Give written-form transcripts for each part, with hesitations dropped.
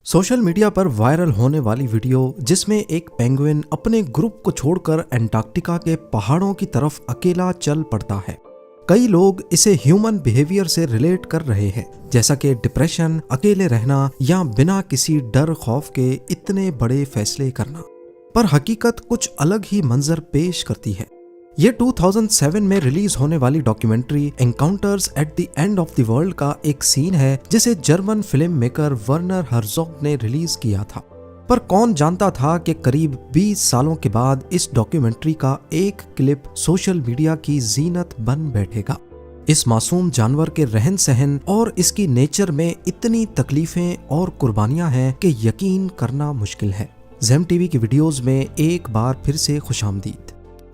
Social media पर viral होने वाली वीडियो जिसमें एक पेंगुइन अपने ग्रुप को छोड़कर अंटार्कटिका के पहाड़ों की तरफ अकेला चल पड़ता है। कई लोग इसे ह्यूमन बिहेवियर से रिलेट कर रहे हैं, जैसा कि डिप्रेशन, अकेले रहना या बिना किसी डर खौफ के इतने बड़े फैसले करना। पर हकीकत कुछ अलग ही मंजर पेश करती है। ये 2007 में रिलीज होने वाली documentary encounters at the end of the world का एक सीन है, जिसे German film maker Werner Herzog ने रिलीज किया था। पर कौन जानता था कि करीब 20 सालों के बाद इस डॉक्यूमेंट्री का एक क्लिप सोशल मीडिया की जीनत बन बैठेगा। इस मासूम जानवर के रहन सहन और इसकी नेचर में इतनी तकलीफें और कुर्बानियां हैं कि यकीन करना मुश्किल है। ज़ेम टीवी की वीडियोस में एक बार फिर से खुशामदीद।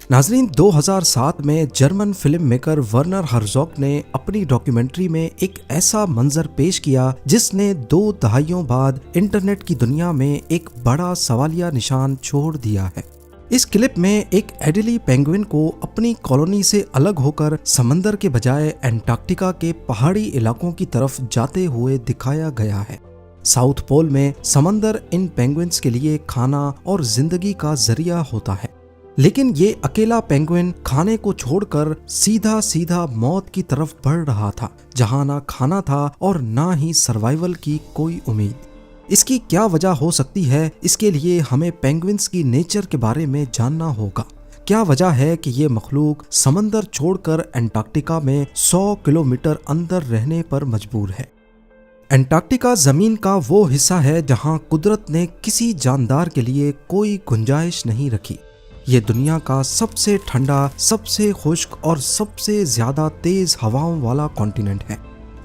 नाजरीन, 2007 में German film maker Werner Herzog ने अपनी डॉक्यूमेंट्री में एक ऐसा मंजर पेश किया जिसने 2 दहाइयों बाद इंटरनेट की दुनिया में एक बड़ा सवालिया निशान छोड़ दिया है। इस क्लिप में एक एडिली पेंगुइन को अपनी कॉलोनी से अलग होकर समंदर के बजाय अंटार्कटिका के पहाड़ी इलाकों की तरफ जाते हुए दिखाया गया है। साउथ पोल में समंदर इन पेंगुइन्स के लिए खाना और जिंदगी का जरिया होता है, लेकिन ये अकेला पेंगुइन खाने को छोड़कर सीधा सीधा मौत की तरफ बढ़ रहा था, जहां ना खाना था और ना ही सर्वाइवल की कोई उम्मीद। इसकी क्या वजह हो सकती है? इसके लिए हमें पेंगुइन्स की नेचर के बारे में जानना होगा। क्या वजह है कि ये मखलूक समंदर छोड़कर अंटार्कटिका में 100 किलोमीटर अंदर रहने पर मजबूर है? अंटार्कटिका जमीन का वो हिस्सा है जहां कुदरत ने किसी जानदार के लिए कोई गुंजाइश नहीं रखी। ये दुनिया का सबसे ठंडा, सबसे खुश्क और सबसे ज्यादा तेज हवाओं वाला कॉन्टिनेंट है।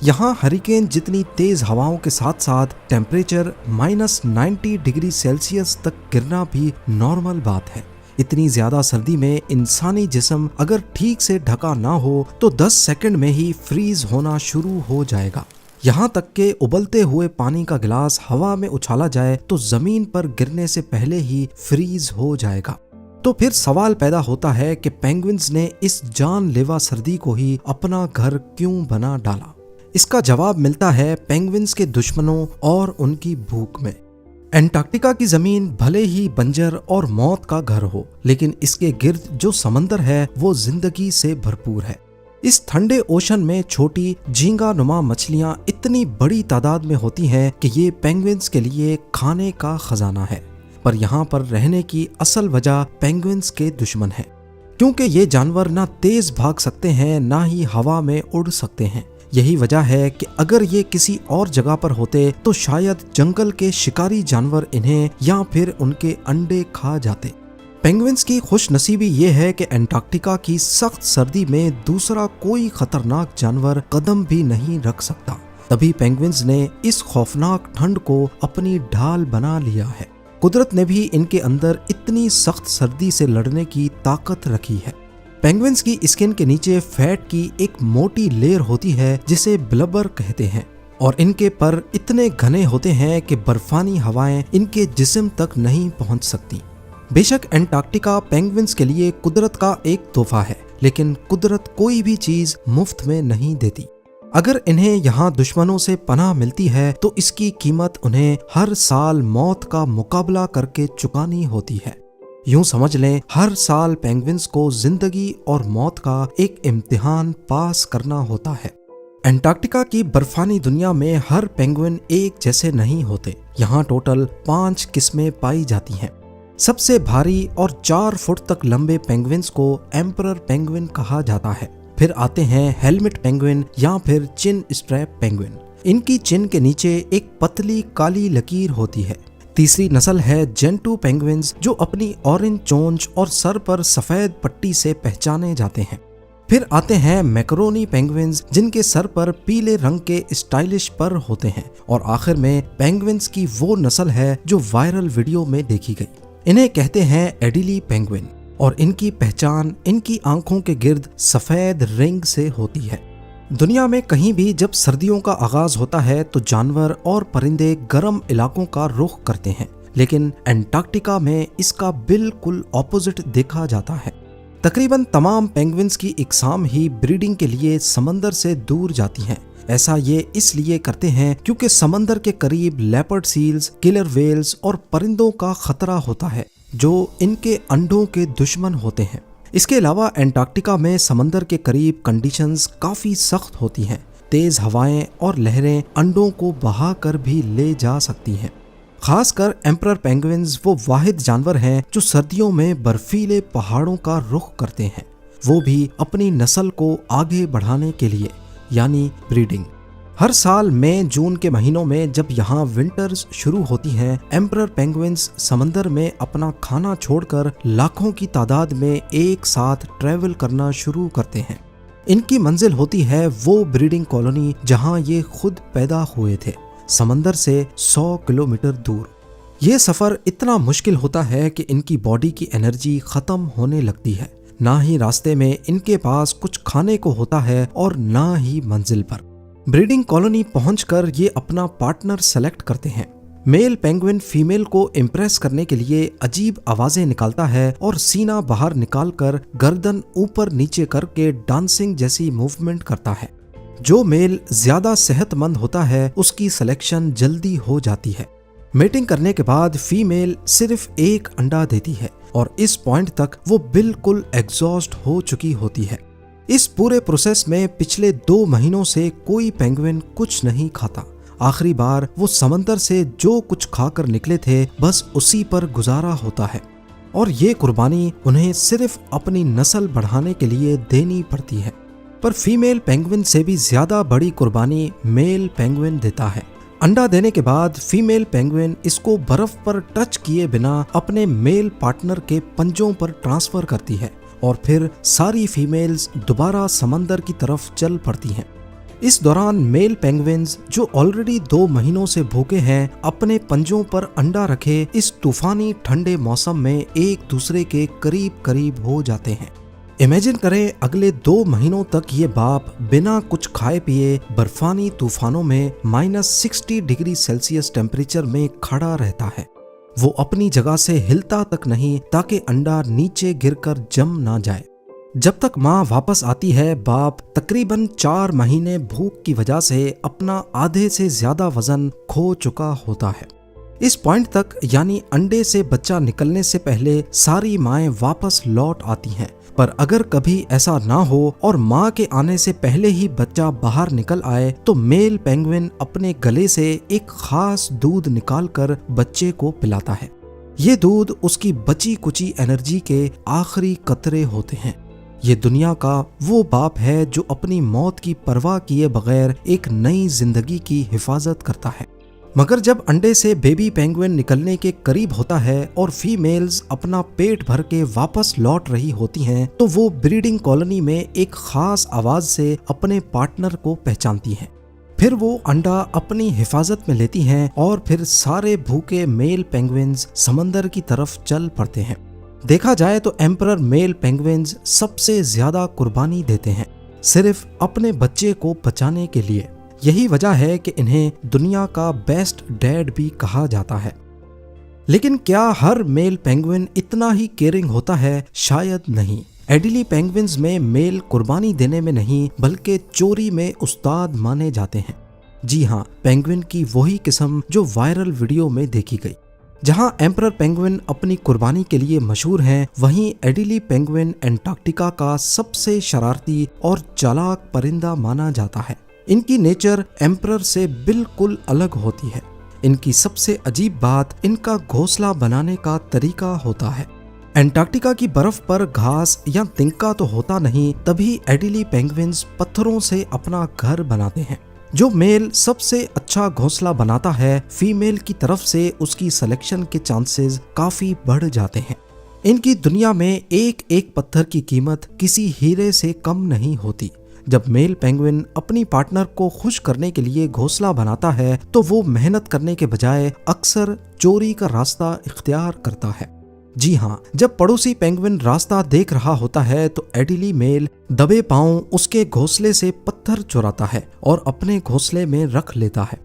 यहाँ हरिकेन जितनी तेज हवाओं के साथ साथ टेम्परेचर -90 डिग्री सेल्सियस तक गिरना भी नॉर्मल बात है। इतनी ज्यादा सर्दी में इंसानी जिस्म अगर ठीक से ढका ना हो तो 10 सेकंड में ही फ्रीज होना शुरू हो जाएगा। यहाँ तक के उबलते हुए पानी का गिलास हवा में उछाला जाए तो जमीन पर गिरने से पहले ही फ्रीज हो जाएगा। तो फिर सवाल पैदा होता है कि पेंगुइन्स ने इस जानलेवा सर्दी को ही अपना घर क्यों बना डाला? इसका जवाब मिलता है पेंगुइन्स के दुश्मनों और उनकी भूख में। अंटार्कटिका की जमीन भले ही बंजर और मौत का घर हो, लेकिन इसके गिर्द जो समंदर है वो जिंदगी से भरपूर है। इस ठंडे ओशन में छोटी झींगा नुमा मछलियां इतनी बड़ी तादाद में होती हैं कि ये पेंगुइन्स के लिए खाने का खजाना है। पर यहाँ पर रहने की असल वजह पेंगुइन्स के दुश्मन है, क्योंकि ये जानवर ना तेज भाग सकते हैं ना ही हवा में उड़ सकते हैं। यही वजह है कि अगर ये किसी और जगह पर होते तो शायद जंगल के शिकारी जानवर इन्हें या फिर उनके अंडे खा जाते। पेंगुइन्स की खुशनसीबी ये है कि अंटार्कटिका की सख्त सर्दी में दूसरा कोई खतरनाक जानवर कदम भी नहीं रख सकता। तभी पेंगुइन्स ने इस खौफनाक ठंड को अपनी ढाल बना लिया है। कुदरत ने भी इनके अंदर इतनी सख्त सर्दी से लड़ने की ताकत रखी है। पेंगुइन्स की स्किन के नीचे फैट की एक मोटी लेयर होती है जिसे ब्लबर कहते हैं, और इनके पर इतने घने होते हैं कि बर्फानी हवाएं इनके जिस्म तक नहीं पहुंच सकती। बेशक अंटार्कटिका पेंगुइन्स के लिए कुदरत का एक तोहफा है, लेकिन कुदरत कोई भी चीज मुफ्त में नहीं देती। अगर इन्हें यहाँ दुश्मनों से पनाह मिलती है तो इसकी कीमत उन्हें हर साल मौत का मुकाबला करके चुकानी होती है। यूं समझ लें, हर साल पेंगुइन्स को जिंदगी और मौत का एक इम्तिहान पास करना होता है। अंटार्कटिका की बर्फानी दुनिया में हर पेंगुइन एक जैसे नहीं होते। यहाँ टोटल 5 किस्में पाई जाती हैं। सबसे भारी और 4 फुट तक लंबे पेंगुइन्स को एम्परर पेंगुइन कहा जाता है। फिर आते हैं हेलमेट पेंगुइन या फिर चिन स्ट्रैप पेंगुइन। इनकी चिन के नीचे एक पतली काली लकीर होती है। तीसरी नस्ल है जेंटू पेंगुइन्स, जो अपनी ऑरेंज चोंच और सर पर सफेद पट्टी से पहचाने जाते हैं। फिर आते हैं मैकरोनी पेंगुइन्स, जिनके सर पर पीले रंग के स्टाइलिश पर होते हैं। और आखिर में पेंगुइन्स की वो नस्ल है जो वायरल वीडियो में देखी गई। इन्हें कहते हैं एडिली पेंगुइन, और इनकी पहचान इनकी आंखों के गिर्द सफेद रिंग से होती है। दुनिया में कहीं भी जब सर्दियों का आगाज होता है तो जानवर और परिंदे गर्म इलाकों का रुख करते हैं, लेकिन अंटार्कटिका में इसका बिल्कुल ऑपोजिट देखा जाता है। तकरीबन तमाम पेंगुइन्स की इकसाम ही ब्रीडिंग के लिए समंदर से दूर जाती हैं, ऐसा ये इसलिए करते हैं क्योंकि समंदर के करीब लेपर्ड सील्स, किलर वेल्स और परिंदों का खतरा होता है जो इनके अंडों के दुश्मन होते हैं। इसके अलावा एंटार्क्टिका में समंदर के करीब कंडीशंस काफी सख्त होती हैं। तेज हवाएं और लहरें अंडों को बहा कर भी ले जा सकती हैं। खासकर एम्परर पेंगुइन्स वो वाहिद जानवर हैं जो सर्दियों में बर्फीले पहाड़ों का रुख करते हैं, वो भी अपनी नस्ल को आगे बढ़ाने के लिए, यानी ब्रीडिंग। हर साल मई जून के महीनों में जब यहाँ विंटर्स शुरू होती हैं, एम्परर पेंगुइन्स समंदर में अपना खाना छोड़कर लाखों की तादाद में एक साथ ट्रैवल करना शुरू करते हैं। इनकी मंजिल होती है वो ब्रीडिंग कॉलोनी जहाँ ये खुद पैदा हुए थे, समंदर से 100 किलोमीटर दूर। ये सफर इतना मुश्किल होता है कि इनकी बॉडी की एनर्जी खत्म होने लगती है। ना ही रास्ते में इनके पास कुछ खाने को होता है और ना ही मंजिल पर। ब्रीडिंग कॉलोनी पहुंचकर ये अपना पार्टनर सेलेक्ट करते हैं। मेल पेंगुइन फीमेल को इम्प्रेस करने के लिए अजीब आवाजें निकालता है और सीना बाहर निकालकर गर्दन ऊपर नीचे करके डांसिंग जैसी मूवमेंट करता है। जो मेल ज्यादा सेहतमंद होता है उसकी सिलेक्शन जल्दी हो जाती है। मेटिंग करने के बाद फीमेल सिर्फ एक अंडा देती है और इस पॉइंट तक वो बिल्कुल एग्जॉस्ट हो चुकी होती है। इस पूरे प्रोसेस में पिछले 2 महीनों से कोई पेंगुइन कुछ नहीं खाता। आखिरी बार वो समंदर से जो कुछ खाकर निकले थे बस उसी पर गुजारा होता है और ये कुर्बानी उन्हें सिर्फ अपनी नस्ल बढ़ाने के लिए देनी पड़ती है। पर फीमेल पेंगुइन से भी ज्यादा बड़ी कुर्बानी मेल पेंगुइन देता है। अंडा देने के बाद फीमेल पेंगुइन इसको बर्फ पर टच किए बिना अपने मेल पार्टनर के पंजों पर ट्रांसफर करती है और फिर सारी फीमेल्स दोबारा समंदर की तरफ चल पड़ती हैं। इस दौरान मेल पेंगुइन्स जो ऑलरेडी 2 महीनों से भूखे हैं, अपने पंजों पर अंडा रखे इस तूफानी ठंडे मौसम में एक दूसरे के करीब करीब हो जाते हैं। इमेजिन करें अगले 2 महीनों तक ये बाप बिना कुछ खाए पिए बर्फानी तूफानों में -60 डिग्री सेल्सियस टेम्परेचर में खड़ा रहता है। वो अपनी जगह से हिलता तक नहीं ताकि अंडा नीचे गिरकर जम ना जाए। जब तक माँ वापस आती है, बाप तकरीबन 4 महीने भूख की वजह से अपना आधे से ज्यादा वजन खो चुका होता है। इस पॉइंट तक यानी अंडे से बच्चा निकलने से पहले सारी माएं वापस लौट आती हैं। पर अगर कभी ऐसा ना हो और माँ के आने से पहले ही बच्चा बाहर निकल आए तो मेल पेंगुइन अपने गले से एक खास दूध निकालकर बच्चे को पिलाता है। ये दूध उसकी बची कुची एनर्जी के आखिरी कतरे होते हैं। ये दुनिया का वो बाप है जो अपनी मौत की परवाह किए बगैर एक नई जिंदगी की हिफाजत करता है। मगर जब अंडे से बेबी पेंगुइन निकलने के करीब होता है और फीमेल्स अपना पेट भर के वापस लौट रही होती हैं, तो वो ब्रीडिंग कॉलोनी में एक खास आवाज से अपने पार्टनर को पहचानती हैं। फिर वो अंडा अपनी हिफाजत में लेती हैं और फिर सारे भूखे मेल पेंगुइन्स समंदर की तरफ चल पड़ते हैं। देखा जाए तो एम्परर मेल पेंगुइन्स सबसे ज्यादा कुर्बानी देते हैं, सिर्फ अपने बच्चे को बचाने के लिए। यही वजह है कि इन्हें दुनिया का बेस्ट डैड भी कहा जाता है। लेकिन क्या हर मेल पेंगुइन इतना ही केयरिंग होता है? शायद नहीं। एडिली पेंगुइन्स में मेल कुर्बानी देने में नहीं बल्कि चोरी में उस्ताद माने जाते हैं। जी हाँ, पेंगुइन की वही किस्म जो वायरल वीडियो में देखी गई। जहां एम्परर पेंगुइन अपनी कुर्बानी के लिए मशहूर हैं, वहीं एडिली पेंगुइन एंटार्क्टिका का सबसे शरारती और चालाक परिंदा माना जाता है। इनकी नेचर एम्परर से बिल्कुल अलग होती है। इनकी सबसे अजीब बात इनका घोंसला बनाने का तरीका होता है। एंटार्क्टिका की बर्फ पर घास या तिनका तो होता नहीं, तभी एडिली पेंगुइन्स पत्थरों से अपना घर बनाते हैं। जो मेल सबसे अच्छा घोंसला बनाता है, फीमेल की तरफ से उसकी सिलेक्शन के चांसेस काफी बढ़ जाते हैं। इनकी दुनिया में एक एक पत्थर की कीमत किसी हीरे से कम नहीं होती। जब मेल पेंगुइन अपनी पार्टनर को खुश करने के लिए घोंसला बनाता है तो वो मेहनत करने के बजाय अक्सर चोरी का रास्ता इख्तियार करता है। जी हाँ, जब पड़ोसी पेंगुइन रास्ता देख रहा होता है तो एडिली मेल दबे पांव उसके घोंसले से पत्थर चुराता है और अपने घोंसले में रख लेता है।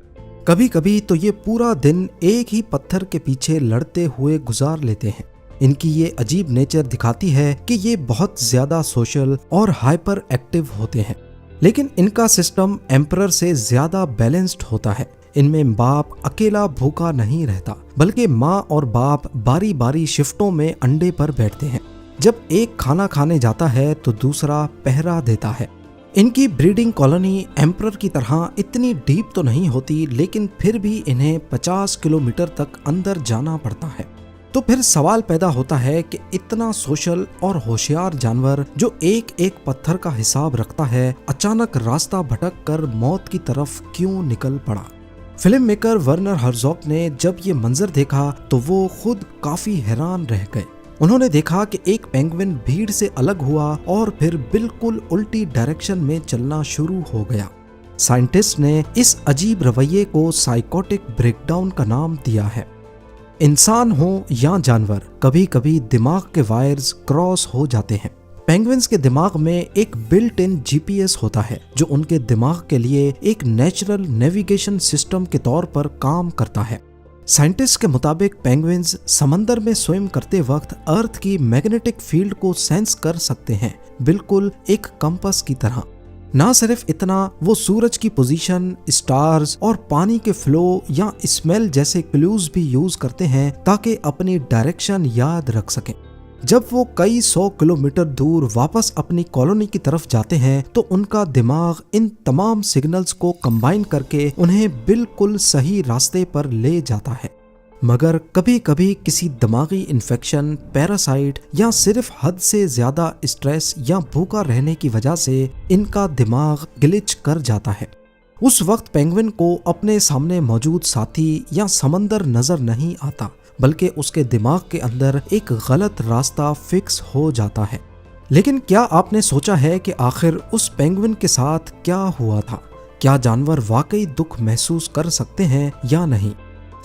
कभी कभी तो ये पूरा दिन एक ही पत्थर के पीछे लड़ते हुए गुजार लेते हैं। इनकी ये अजीब नेचर दिखाती है कि ये बहुत ज्यादा सोशल और हाइपर एक्टिव होते हैं। लेकिन इनका सिस्टम एम्परर से ज्यादा बैलेंस्ड होता है। इनमें बाप अकेला भूखा नहीं रहता, बल्कि माँ और बाप बारी बारी शिफ्टों में अंडे पर बैठते हैं। जब एक खाना खाने जाता है तो दूसरा पहरा देता है। इनकी ब्रीडिंग कॉलोनी एम्परर की तरह इतनी डीप तो नहीं होती, लेकिन फिर भी इन्हें 50 किलोमीटर तक अंदर जाना पड़ता है। तो फिर सवाल पैदा होता है कि इतना सोशल और होशियार जानवर जो एक एक पत्थर का हिसाब रखता है, अचानक रास्ता भटक कर मौत की तरफ क्यों निकल पड़ा। फिल्म मेकर वर्नर हर्ज़ॉग ने जब ये मंजर देखा तो वो खुद काफी हैरान रह गए। उन्होंने देखा कि एक पेंगुइन भीड़ से अलग हुआ और फिर बिल्कुल उल्टी डायरेक्शन में चलना शुरू हो गया। साइंटिस्ट ने इस अजीब रवैये को साइकोटिक ब्रेकडाउन का नाम दिया है। इंसान हो या जानवर, कभी कभी दिमाग के वायर्स क्रॉस हो जाते हैं। पेंगुइन्स के दिमाग में एक बिल्ट इन जीपीएस होता है जो उनके दिमाग के लिए एक नेचुरल नेविगेशन सिस्टम के तौर पर काम करता है। साइंटिस्ट के मुताबिक पेंगुइन्स समंदर में स्विम करते वक्त अर्थ की मैग्नेटिक फील्ड को सेंस कर सकते हैं, बिल्कुल एक कंपास की तरह। ना सिर्फ इतना, वो सूरज की पोजीशन, स्टार्स और पानी के फ्लो या स्मेल जैसे क्लूज भी यूज करते हैं ताकि अपनी डायरेक्शन याद रख सकें। जब वो कई 100 किलोमीटर दूर वापस अपनी कॉलोनी की तरफ जाते हैं तो उनका दिमाग इन तमाम सिग्नल्स को कंबाइन करके उन्हें बिल्कुल सही रास्ते पर ले जाता है। मगर कभी कभी किसी दिमागी इन्फेक्शन, पैरासाइट या सिर्फ हद से ज्यादा स्ट्रेस या भूखा रहने की वजह से इनका दिमाग ग्लिच कर जाता है। उस वक्त पेंगुइन को अपने सामने मौजूद साथी या समंदर नजर नहीं आता, बल्कि उसके दिमाग के अंदर एक गलत रास्ता फिक्स हो जाता है। लेकिन क्या आपने सोचा है कि आखिर उस पेंगुइन के साथ क्या हुआ था? क्या जानवर वाकई दुख महसूस कर सकते हैं या नहीं?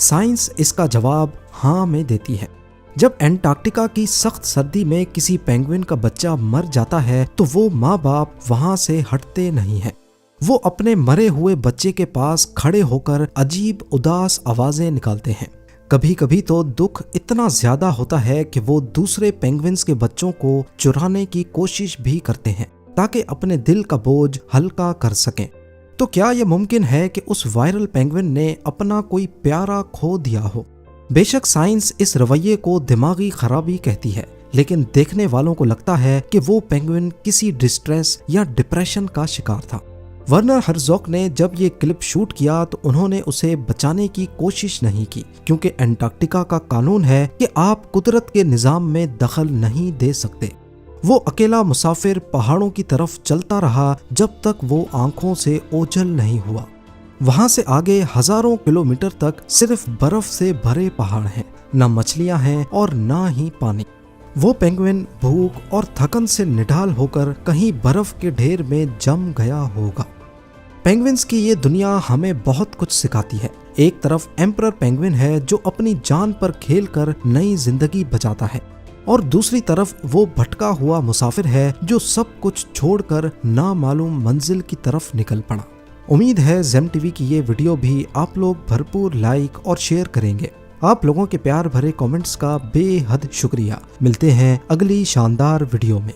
साइंस इसका जवाब हाँ में देती है। जब एंटार्क्टिका की सख्त सर्दी में किसी पेंगुइन का बच्चा मर जाता है तो वो माँ बाप वहां से हटते नहीं हैं। वो अपने मरे हुए बच्चे के पास खड़े होकर अजीब उदास आवाजें निकालते हैं। कभी कभी तो दुख इतना ज्यादा होता है कि वो दूसरे पेंगुइन्स के बच्चों को चुराने की कोशिश भी करते हैं ताकि अपने दिल का बोझ हल्का कर सकें। तो क्या यह मुमकिन है कि उस वायरल पेंगुइन ने अपना कोई प्यारा खो दिया हो? बेशक साइंस इस रवैये को दिमागी खराबी कहती है, लेकिन देखने वालों को लगता है कि वो पेंगुइन किसी डिस्ट्रेस या डिप्रेशन का शिकार था। वर्नर हर्ज़ॉग ने जब ये क्लिप शूट किया तो उन्होंने उसे बचाने की कोशिश नहीं की, क्योंकि एंटार्क्टिका का कानून है कि आप कुदरत के निज़ाम में दखल नहीं दे सकते। वो अकेला मुसाफिर पहाड़ों की तरफ चलता रहा जब तक वो आंखों से ओझल नहीं हुआ। वहां से आगे हजारों किलोमीटर तक सिर्फ बर्फ से भरे पहाड़ हैं, न मछलियां हैं और न ही पानी। वो पेंगुइन भूख और थकन से निढाल होकर कहीं बर्फ के ढेर में जम गया होगा। पेंगुइन्स की ये दुनिया हमें बहुत कुछ सिखाती है। एक तरफ एम्परर पेंगुइन है जो अपनी जान पर खेलकर नई जिंदगी बचाता है, और दूसरी तरफ वो भटका हुआ मुसाफिर है जो सब कुछ छोड़कर नामालूम मंजिल की तरफ निकल पड़ा। उम्मीद है ज़ेम टीवी की ये वीडियो भी आप लोग भरपूर लाइक और शेयर करेंगे। आप लोगों के प्यार भरे कमेंट्स का बेहद शुक्रिया। मिलते हैं अगली शानदार वीडियो में।